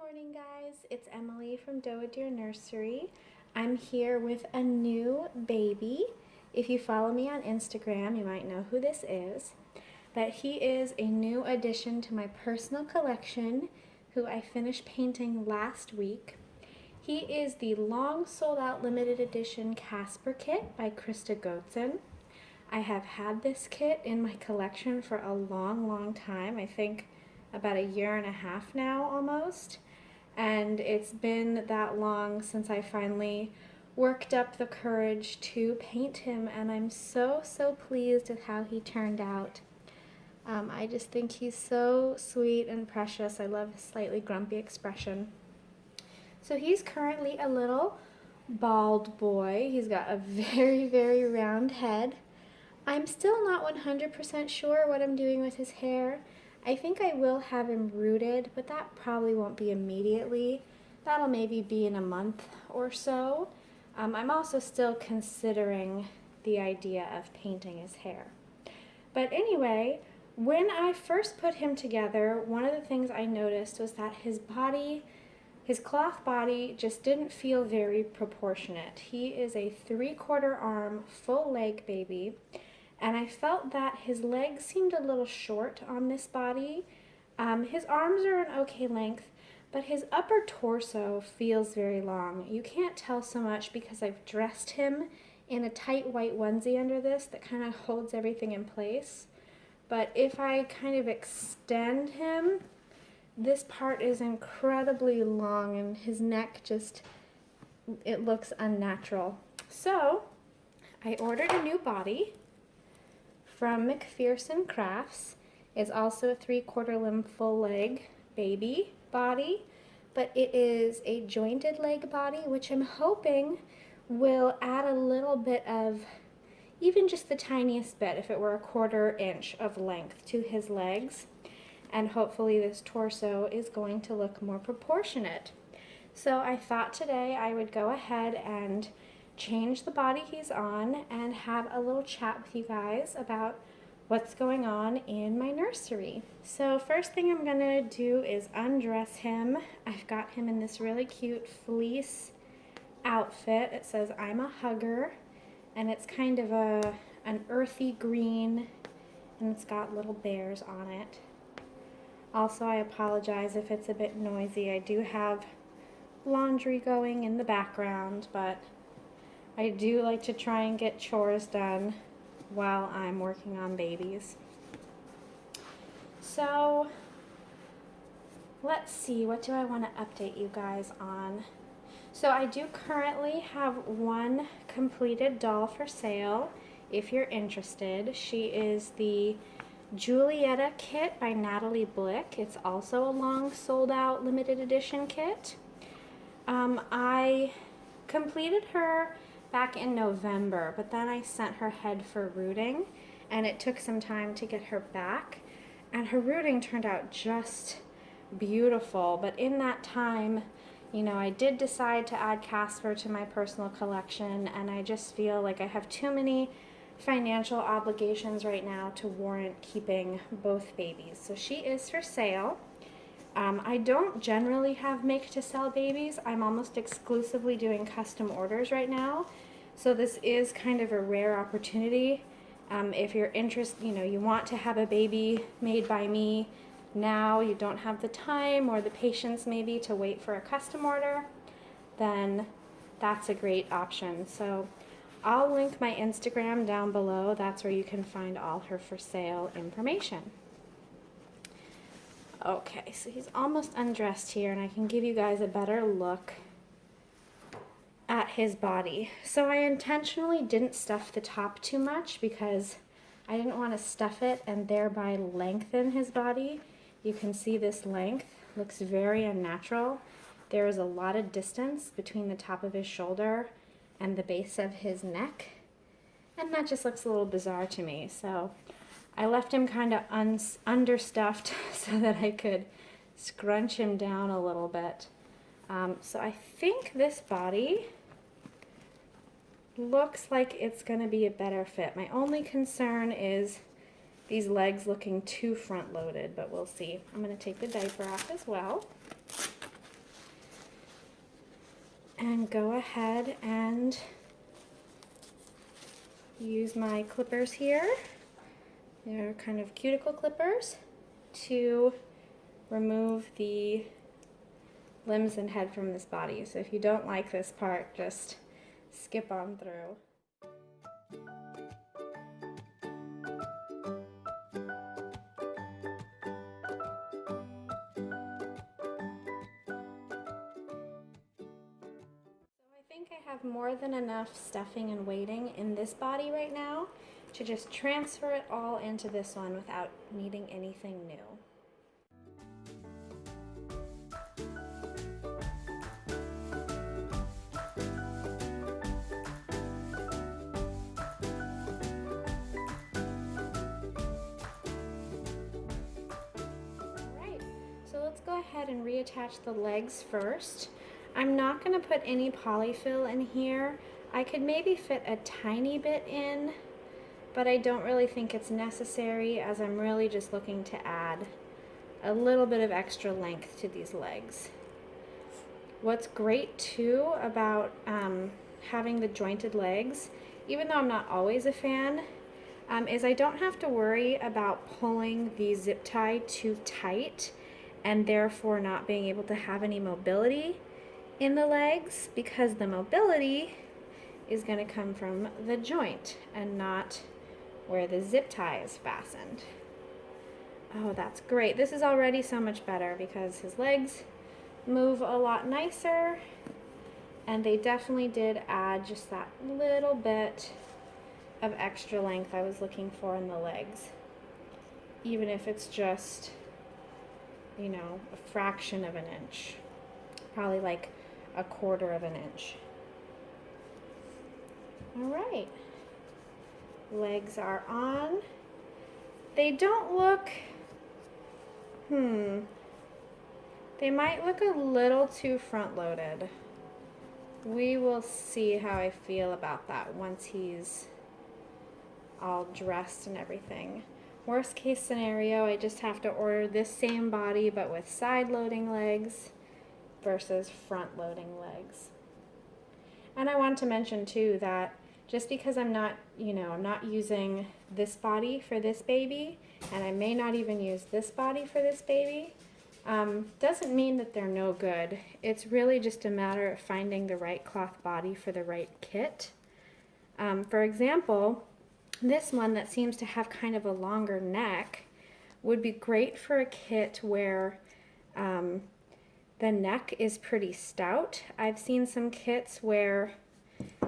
morning, guys. It's Emily from Doe Deer Nursery. I'm here with a new baby. If you follow me on Instagram, you might know who this is. But he is a new addition to my personal collection, who I finished painting last week. He is the long sold out limited edition Caspar kit by Krista Goetzen. I have had this kit in my collection for a long time. I think about a year and a half now almost. And it's been that long since I finally worked up the courage to paint him, and I'm so pleased with how he turned out. I just think he's so sweet and precious. I love his slightly grumpy expression. So he's currently a little bald boy. He's got a very round head. I'm still not 100% sure what I'm doing with his hair. I think I will have him rooted, but that probably won't be immediately. That'll maybe be in a month or so. I'm also still considering the idea of painting his hair. But anyway, when I first put him together, one of the things I noticed was that his cloth body just didn't feel very proportionate. He is a 3/4 arm, full leg baby. And I felt that his legs seemed a little short on this body. His arms are an okay length, but his upper torso feels very long. You can't tell so much because I've dressed him in a tight white onesie under this that kind of holds everything in place. But if I kind of extend him, this part is incredibly long and his neck it looks unnatural. So I ordered a new body from McPherson Crafts. It's also a 3/4 limb full leg baby body, but it is a jointed leg body, which I'm hoping will add a little bit of, even just the tiniest bit, if it were a 1/4 inch of length to his legs. And hopefully this torso is going to look more proportionate. So I thought today I would go ahead and change the body he's on and have a little chat with you guys about what's going on in my nursery. So first thing I'm gonna do is undress him. I've got him in this really cute fleece outfit. It says I'm a hugger, and it's kind of an earthy green, and it's got little bears on it. Also, I apologize if it's a bit noisy. I do have laundry going in the background, but I do like to try and get chores done while I'm working on babies. So let's see, what do I want to update you guys on? So I do currently have one completed doll for sale if you're interested. She is the Julietta kit by Natalie Blick. It's also a long sold out limited edition kit. I completed her back in November, but then I sent her head for rooting, and it took some time to get her back, and her rooting turned out just beautiful. But in that time, I did decide to add Caspar to my personal collection, and I just feel like I have too many financial obligations right now to warrant keeping both babies. So she is for sale. I don't generally have make to sell babies. I'm almost exclusively doing custom orders right now. So this is kind of a rare opportunity. If you're interested, you want to have a baby made by me now, you don't have the time or the patience maybe to wait for a custom order, then that's a great option. So I'll link my Instagram down below. That's where you can find all her for sale information. Okay, so he's almost undressed here, and I can give you guys a better look at his body. So I intentionally didn't stuff the top too much because I didn't want to stuff it and thereby lengthen his body. You can see this length looks very unnatural. There is a lot of distance between the top of his shoulder and the base of his neck, and that just looks a little bizarre to me. So I left him kind of understuffed so that I could scrunch him down a little bit. So I think this body looks like it's going to be a better fit. My only concern is these legs looking too front-loaded, but we'll see. I'm going to take the diaper off as well. and go ahead and use my clippers here. They're kind of cuticle clippers to remove the limbs and head from this body. So if you don't like this part, just skip on through. I think I have more than enough stuffing and weighting in this body right now to just transfer it all into this one without needing anything new. Alright, so let's go ahead and reattach the legs first. I'm not going to put any polyfill in here. I could maybe fit a tiny bit in, but I don't really think it's necessary, as I'm really just looking to add a little bit of extra length to these legs. What's great too about having the jointed legs, even though I'm not always a fan, is I don't have to worry about pulling the zip tie too tight and therefore not being able to have any mobility in the legs, because the mobility is going to come from the joint and not where the zip tie is fastened. Oh, that's great. This is already so much better because his legs move a lot nicer, and they definitely did add just that little bit of extra length I was looking for in the legs, even if it's just, you know, a fraction of an inch, probably like a quarter of an inch. All right, legs are on. They don't look, they might look a little too front loaded. We will see how I feel about that once he's all dressed and everything. Worst case scenario, I just have to order this same body but with side loading legs versus front loading legs. And I want to mention too that just because I'm not using this body for this baby, and I may not even use this body for this baby, doesn't mean that they're no good. It's really just a matter of finding the right cloth body for the right kit. For example, this one that seems to have kind of a longer neck would be great for a kit where the neck is pretty stout. I've seen some kits where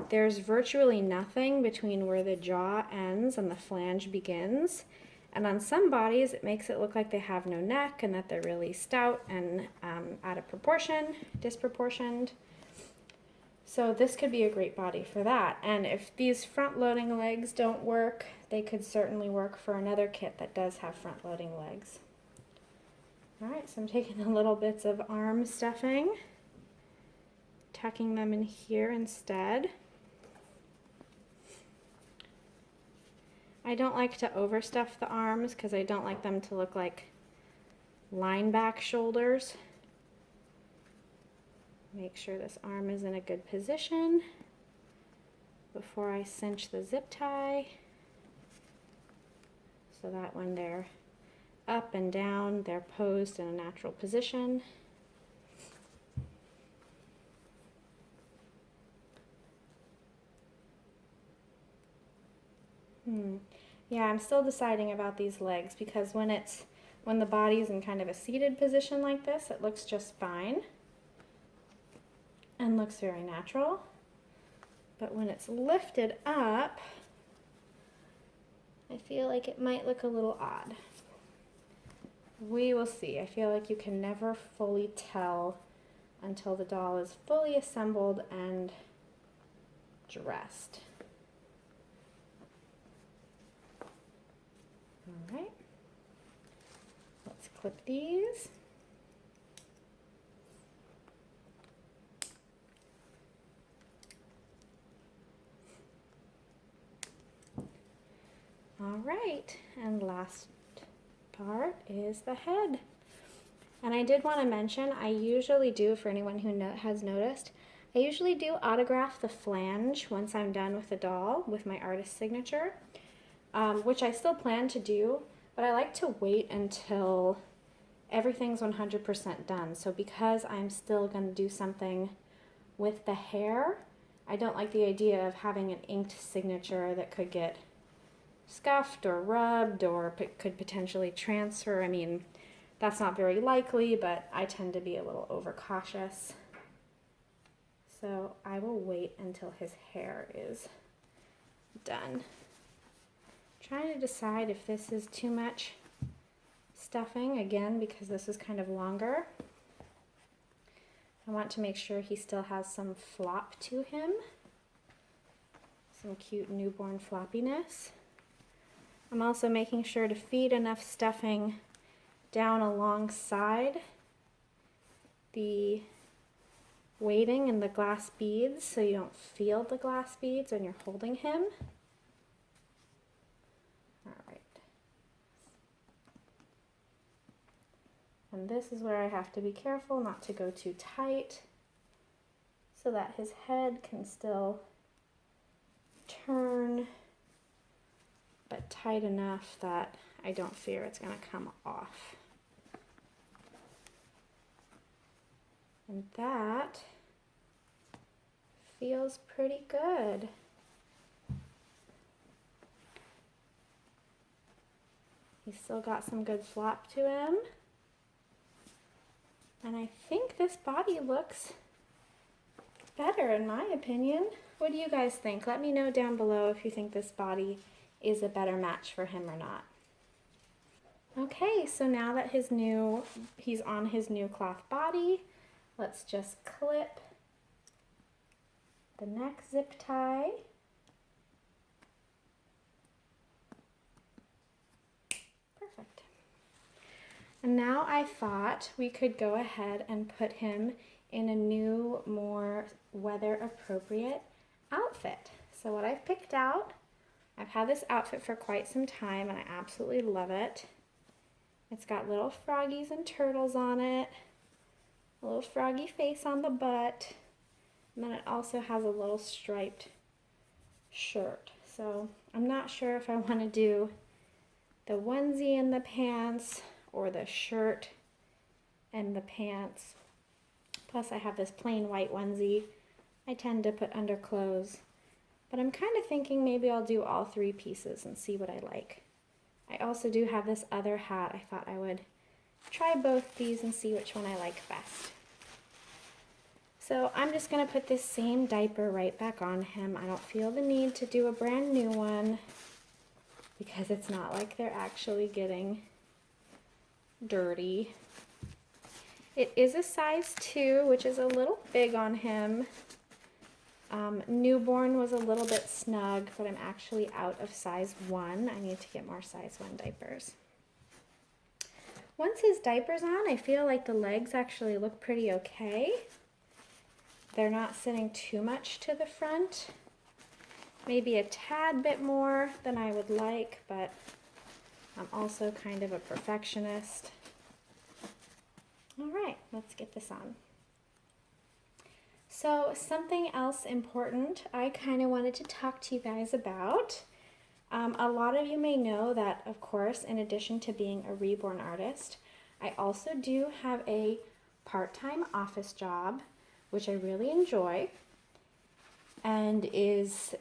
there's virtually nothing between where the jaw ends and the flange begins. And on some bodies, it makes it look like they have no neck and that they're really stout and out of proportion, disproportioned. So this could be a great body for that. And if these front-loading legs don't work, they could certainly work for another kit that does have front-loading legs. All right, so I'm taking the little bits of arm stuffing, tucking them in here instead. I don't like to overstuff the arms because I don't like them to look like line back shoulders. Make sure this arm is in a good position before I cinch the zip tie, so that when they're up and down, they're posed in a natural position. Yeah, I'm still deciding about these legs because when the body's in kind of a seated position like this, it looks just fine and looks very natural. But when it's lifted up, I feel like it might look a little odd. We will see. I feel like you can never fully tell until the doll is fully assembled and dressed. All right, let's clip these. All right, and last part is the head. And I did want to mention, I usually do, for anyone who has noticed, I usually do autograph the flange once I'm done with the doll with my artist signature, which I still plan to do, but I like to wait until everything's 100% done. So because I'm still going to do something with the hair, I don't like the idea of having an inked signature that could get scuffed or rubbed or could potentially transfer. I mean, that's not very likely, but I tend to be a little overcautious. So I will wait until his hair is done. Trying to decide if this is too much stuffing, again, because this is kind of longer. I want to make sure he still has some flop to him, some cute newborn floppiness. I'm also making sure to feed enough stuffing down alongside the weighting and the glass beads so you don't feel the glass beads when you're holding him. All right. And this is where I have to be careful not to go too tight so that his head can still turn, but tight enough that I don't fear it's going to come off. And that feels pretty good. He's still got some good flop to him. And I think this body looks better in my opinion. What do you guys think? Let me know down below if you think this body is a better match for him or not. Okay, so now that he's on his new cloth body, let's just clip the neck zip tie. Perfect. And now I thought we could go ahead and put him in a new, more weather appropriate outfit. So what I've picked out, I've had this outfit for quite some time and I absolutely love it. It's got little froggies and turtles on it, a little froggy face on the butt, and then it also has a little striped shirt. So I'm not sure if I want to do the onesie and the pants or the shirt and the pants. Plus I have this plain white onesie I tend to put under clothes, but I'm kind of thinking maybe I'll do all three pieces and see what I like. I also do have this other hat. I thought I would try both these and see which one I like best. So I'm just going to put this same diaper right back on him. I don't feel the need to do a brand new one because it's not like they're actually getting dirty. It is a size 2, which is a little big on him. Newborn was a little bit snug, but I'm actually out of size 1. I need to get more size 1 diapers. Once his diaper's on, I feel like the legs actually look pretty okay. They're not sitting too much to the front. Maybe a tad bit more than I would like, but I'm also kind of a perfectionist. All right, let's get this on. So something else important I kind of wanted to talk to you guys about. A lot of you may know that, of course, in addition to being a Reborn artist, I also do have a part-time office job, which I really enjoy, and is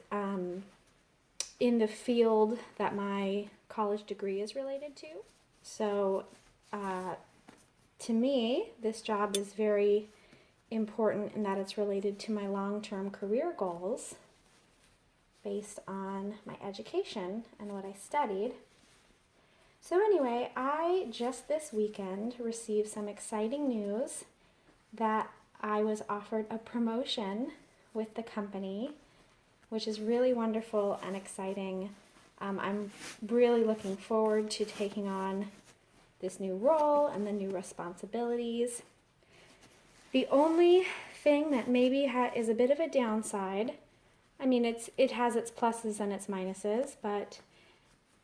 in the field that my college degree is related to. So to me, this job is very important in that it's related to my long-term career goals based on my education and what I studied. So anyway, I just this weekend received some exciting news that I was offered a promotion with the company, which is really wonderful and exciting. I'm really looking forward to taking on this new role and the new responsibilities. The only thing that maybe is a bit of a downside, I mean, it has its pluses and its minuses, but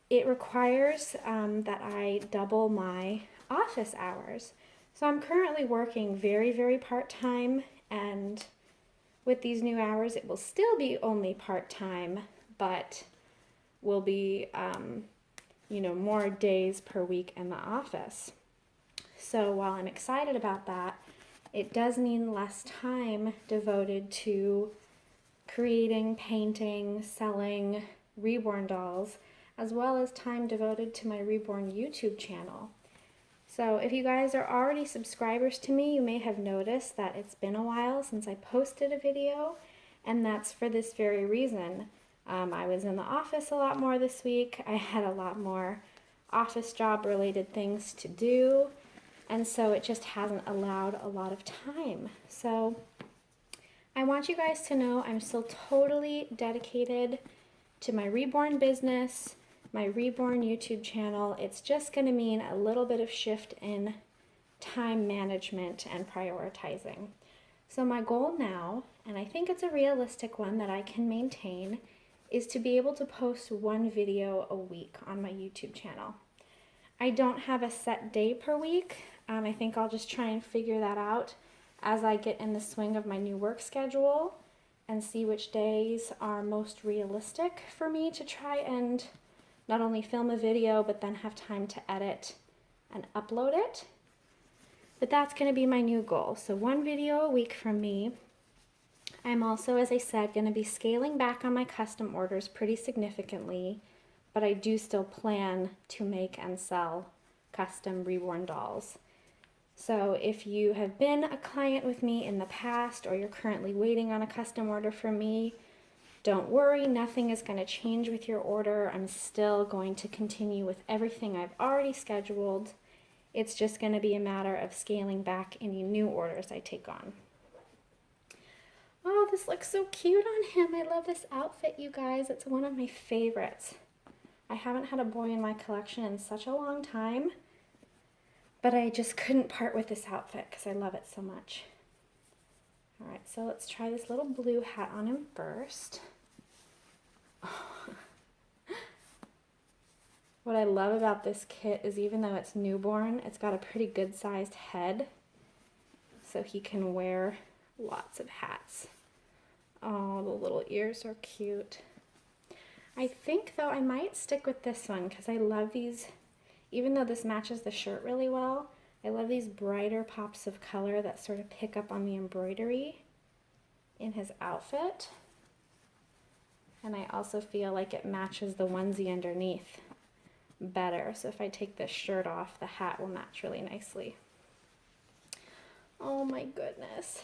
it requires that I double my office hours. So I'm currently working very, very part-time, and with these new hours, it will still be only part-time, but will be, more days per week in the office. So while I'm excited about that, it does mean less time devoted to creating, painting, selling Reborn dolls, as well as time devoted to my Reborn YouTube channel. So if you guys are already subscribers to me, you may have noticed that it's been a while since I posted a video, and that's for this very reason. I was in the office a lot more this week. I had a lot more office job related things to do, and so it just hasn't allowed a lot of time. So I want you guys to know I'm still totally dedicated to my Reborn business, my Reborn YouTube channel. It's just going to mean a little bit of shift in time management and prioritizing. So my goal now, and I think it's a realistic one that I can maintain, is to be able to post one video a week on my YouTube channel. I don't have a set day per week. I think I'll just try and figure that out as I get in the swing of my new work schedule and see which days are most realistic for me to try and not only film a video, but then have time to edit and upload it. But that's going to be my new goal. So one video a week from me. I'm also, as I said, going to be scaling back on my custom orders pretty significantly, but I do still plan to make and sell custom Reborn dolls. So if you have been a client with me in the past, or you're currently waiting on a custom order from me, don't worry, nothing is going to change with your order. I'm still going to continue with everything I've already scheduled. It's just going to be a matter of scaling back any new orders I take on. Oh, this looks so cute on him. I love this outfit, you guys. It's one of my favorites. I haven't had a boy in my collection in such a long time, but I just couldn't part with this outfit because I love it so much. All right, so let's try this little blue hat on him first. What I love about this kit is even though it's newborn, it's got a pretty good sized head, so he can wear lots of hats. Oh, the little ears are cute. I think though I might stick with this one because I love these, even though this matches the shirt really well, I love these brighter pops of color that sort of pick up on the embroidery in his outfit. And I also feel like it matches the onesie underneath better. So if I take this shirt off, the hat will match really nicely. Oh my goodness.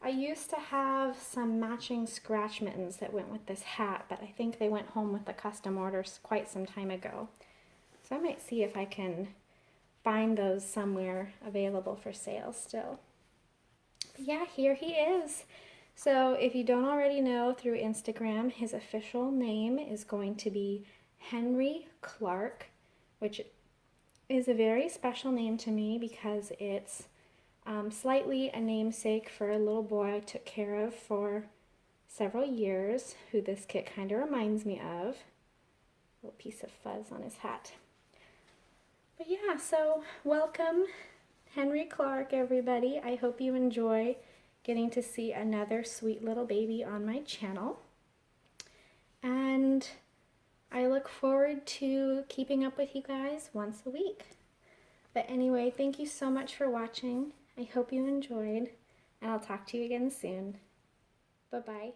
I used to have some matching scratch mittens that went with this hat, but I think they went home with the custom orders quite some time ago. So I might see if I can find those somewhere available for sale still. But yeah, here he is. So if you don't already know through Instagram, his official name is going to be Henry Clark, which is a very special name to me because it's slightly a namesake for a little boy I took care of for several years, who this kit kind of reminds me of. A little piece of fuzz on his hat. But yeah, so welcome Henry Clark, everybody. I hope you enjoy getting to see another sweet little baby on my channel. And I look forward to keeping up with you guys once a week. But anyway, thank you so much for watching. I hope you enjoyed, and I'll talk to you again soon. Bye-bye.